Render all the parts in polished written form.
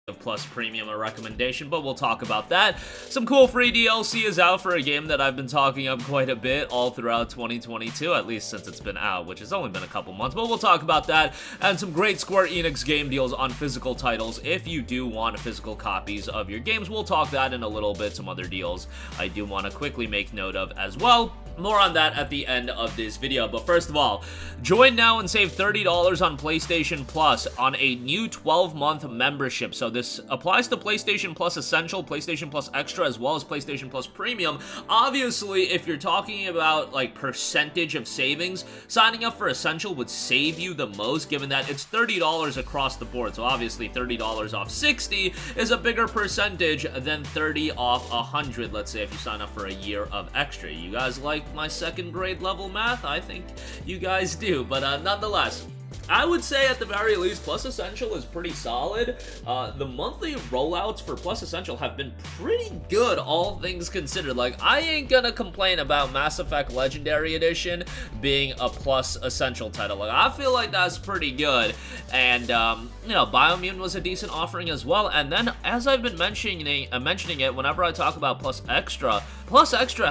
of Plus Premium a recommendation, but we'll talk about that. Some cool free DLC is out for a game that I've been talking up quite a bit all throughout 2022, at least since it's been out, which has only been a couple months, but we'll talk about that, and some great Square Enix game deals on physical titles if you do want physical copies of your games. We'll talk that in a little bit, some other deals I do want to quickly make note of as well. More on that at the end of this video, but first of all, join now and save $30 on PlayStation Plus on a new 12-month membership. So this applies to PlayStation Plus Essential, PlayStation Plus Extra, as well as PlayStation Plus Premium. Obviously, if you're talking about like percentage of savings, signing up for Essential would save you the most, given that it's $30 across the board. So obviously $30 off 60 is a bigger percentage than 30 off 100, let's say, if you sign up for a year of extra. You guys like my second grade level math? I think you guys do, but nonetheless, I would say at the very least, Plus Essential is pretty solid. The monthly rollouts for Plus Essential have been pretty good, all things considered. Like, I ain't gonna complain about Mass Effect Legendary Edition being a Plus Essential title. Like, I feel like that's pretty good. And, you know, Bioimmune was a decent offering as well. And then, as I've been mentioning it whenever I talk about Plus Extra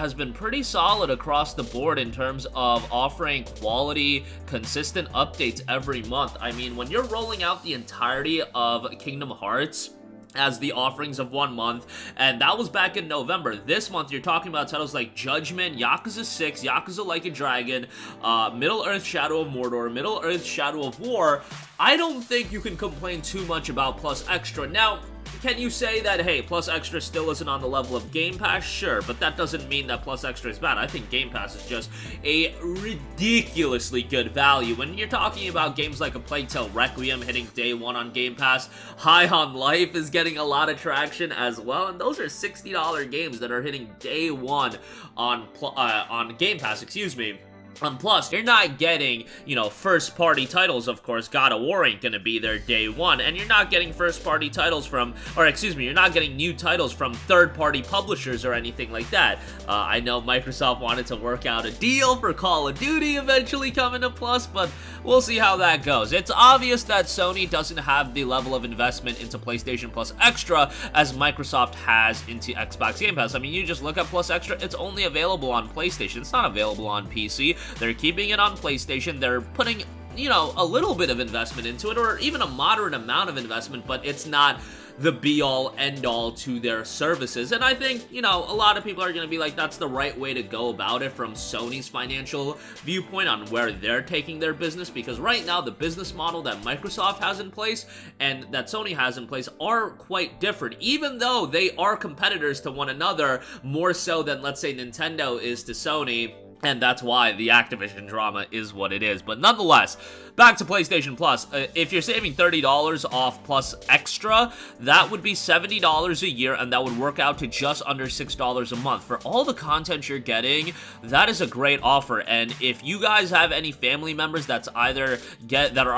has been pretty solid across the board in terms of offering quality, consistent updates every month. I mean, when you're rolling out the entirety of Kingdom Hearts as the offerings of 1 month, and that was back in November. This month, you're talking about titles like Judgment, Yakuza 6, Yakuza Like a Dragon, Middle-earth Shadow of Mordor, Middle-earth Shadow of War. I don't think you can complain too much about Plus Extra. Now, can you say that, hey, Plus Extra still isn't on the level of Game Pass? Sure, but that doesn't mean that Plus Extra is bad. I think Game Pass is just a ridiculously good value. When you're talking about games like A Plague Tale Requiem hitting day 1 on Game Pass, High on Life is getting a lot of traction as well, and those are $60 games that are hitting day 1 on Game Pass, excuse me. Plus, you're not getting, you know, first-party titles, of course. God of War ain't gonna be there day 1, and you're not getting first-party titles from, or excuse me, you're not getting new titles from third-party publishers or anything like that. I know Microsoft wanted to work out a deal for Call of Duty eventually coming to Plus, but we'll see how that goes. It's obvious that Sony doesn't have the level of investment into PlayStation Plus Extra as Microsoft has into Xbox Game Pass. I mean, you just look at Plus Extra, it's only available on PlayStation. It's not available on PC. They're keeping it on PlayStation. They're putting, you know, a little bit of investment into it, or even a moderate amount of investment, but it's not the be-all, end-all to their services. And I think, you know, a lot of people are going to be like, that's the right way to go about it from Sony's financial viewpoint on where they're taking their business, because right now the business model that Microsoft has in place and that Sony has in place are quite different, even though they are competitors to one another, more so than, let's say, Nintendo is to Sony. And that's why the Activision drama is what it is. But nonetheless, back to PlayStation Plus. If you're saving $30 off Plus Extra, that would be $70 a year, and that would work out to just under $6 a month. For all the content you're getting, that is a great offer. And if you guys have any family members that are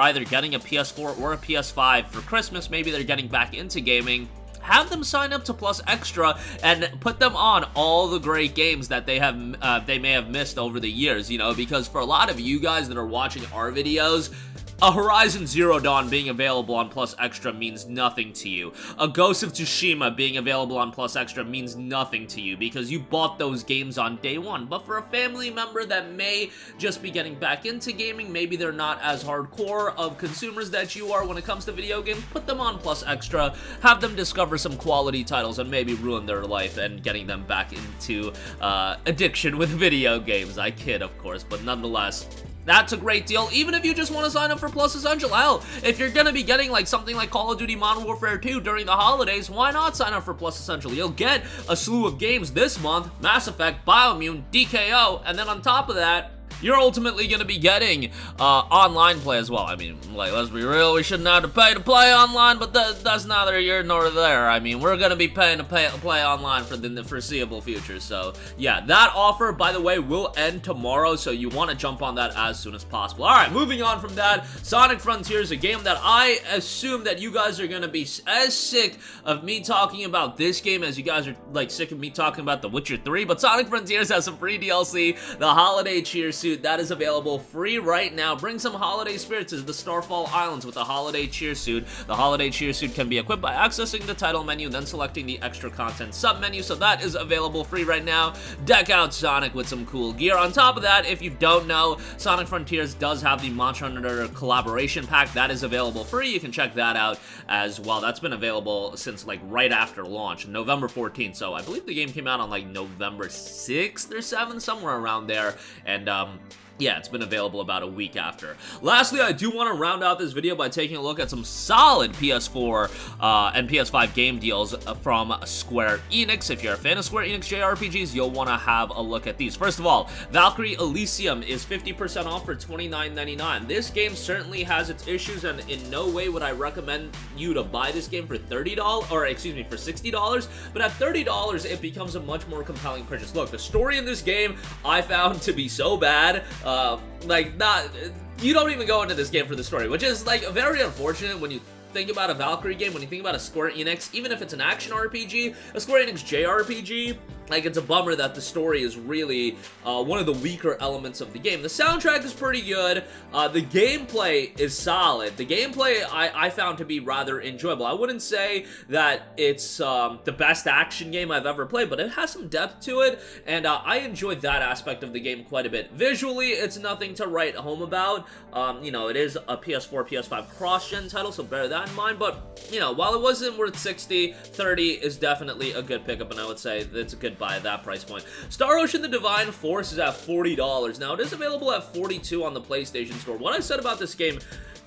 either getting a PS4 or a PS5 for Christmas, maybe they're getting back into gaming, have them sign up to Plus Extra and put them on all the great games that they may have missed over the years, you know, because for a lot of you guys that are watching our videos, a Horizon Zero Dawn being available on Plus Extra means nothing to you. A Ghost of Tsushima being available on Plus Extra means nothing to you because you bought those games on day 1. But for a family member that may just be getting back into gaming, maybe they're not as hardcore of consumers that you are when it comes to video games, put them on Plus Extra, have them discover some quality titles and maybe ruin their life and getting them back into addiction with video games. I kid, of course, but nonetheless, that's a great deal, even if you just want to sign up for Plus Essential. Hell, if you're going to be getting like something like Call of Duty Modern Warfare 2 during the holidays, why not sign up for Plus Essential? You'll get a slew of games this month: Mass Effect, Bioimmune, DKO, and then on top of that, you're ultimately going to be getting online play as well. I mean, like, let's be real, we shouldn't have to pay to play online, but that's neither here nor there. I mean, we're going to be paying to play online for the foreseeable future. So, yeah, that offer, by the way, will end tomorrow, so you want to jump on that as soon as possible. All right, moving on from that, Sonic Frontiers, a game that I assume that you guys are going to be as sick of me talking about this game as you guys are, like, sick of me talking about The Witcher 3, but Sonic Frontiers has some free DLC, the Holiday Cheer Series, suit that is available free right now. Bring some holiday spirit to the Starfall Islands with the holiday cheer suit. The holiday cheer suit can be equipped by accessing the title menu, then selecting the extra content sub-menu, so that is available free right now. Deck out Sonic with some cool gear. On top of that, if you don't know, Sonic Frontiers does have the Monster Hunter collaboration pack. That is available free. You can check that out as well. That's been available since like right after launch, November 14th. So I believe the game came out on like November 6th or 7th, somewhere around there. And yeah, it's been available about a week after. Lastly, I do want to round out this video by taking a look at some solid PS4 and PS5 game deals from Square Enix. If you're a fan of Square Enix JRPGs, you'll want to have a look at these. First of all, Valkyrie Elysium is 50% off for $29.99. This game certainly has its issues, and in no way would I recommend you to buy this game for $30, or excuse me, for $60, but at $30, it becomes a much more compelling purchase. Look, the story in this game I found to be so bad, you don't even go into this game for the story, which is like very unfortunate when you think about a Valkyrie game, when you think about a Square Enix, even if it's an action RPG, a Square Enix JRPG, like, it's a bummer that the story is really one of the weaker elements of the game. The soundtrack is pretty good. The gameplay is solid. The gameplay I found to be rather enjoyable. I wouldn't say that it's the best action game I've ever played, but it has some depth to it, and I enjoyed that aspect of the game quite a bit. Visually, it's nothing to write home about. You know, it is a PS4, PS5 cross-gen title, so bear that in mind, but, you know, while it wasn't worth $60, $30 is definitely a good pickup, and I would say it's a good buy at that price point. Star Ocean: The Divine Force is at $40. Now, it is available at $42 on the PlayStation Store. What I said about this game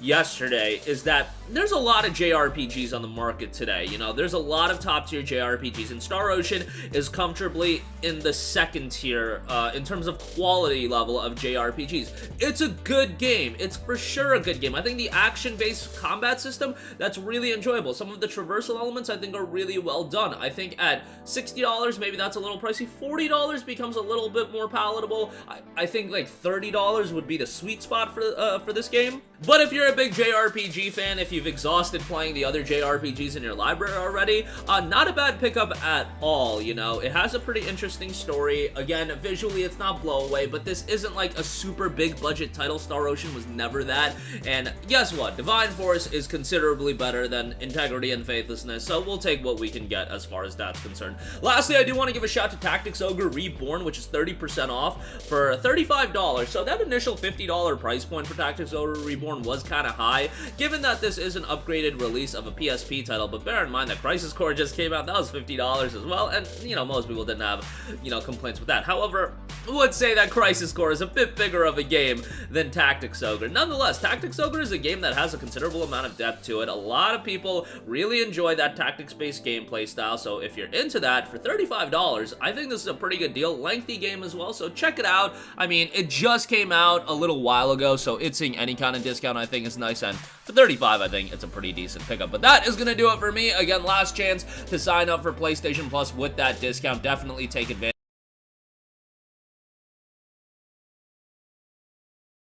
yesterday is that there's a lot of JRPGs on the market today. You know, there's a lot of top-tier JRPGs, and Star Ocean is comfortably in the second tier in terms of quality level of JRPGs. It's a good game. It's for sure a good game. I think the action-based combat system, that's really enjoyable. Some of the traversal elements I think are really well done. I think at $60, maybe that's a little pricey. $40 becomes a little bit more palatable. I think like $30 would be the sweet spot for this game. But if you're a big JRPG fan, if you've exhausted playing the other JRPGs in your library already, not a bad pickup at all, you know. It has a pretty interesting story. Again, visually it's not blow away, but this isn't like a super big budget title. Star Ocean was never that. And guess what? Divine Force is considerably better than Integrity and Faithlessness, so we'll take what we can get as far as that's concerned. Lastly, I do want to give a shout to Tactics Ogre Reborn, which is 30% off for $35. So that initial $50 price point for Tactics Ogre Reborn was kind of high, given that this is an upgraded release of a PSP title, but bear in mind that Crisis Core just came out. That was $50 as well, and, you know, most people didn't have, you know, complaints with that. However, I would say that Crisis Core is a bit bigger of a game than Tactics Ogre. Nonetheless, Tactics Ogre is a game that has a considerable amount of depth to it. A lot of people really enjoy that tactics-based gameplay style, so if you're into that, for $35, I think this is a pretty good deal. Lengthy game as well, so check it out. I mean, it just came out a little while ago, so it's seeing any kind of discount I think is nice, and for $35, I think it's a pretty decent pickup. But that is going to do it for me. Again, last chance to sign up for PlayStation Plus with that discount. Definitely take advantage.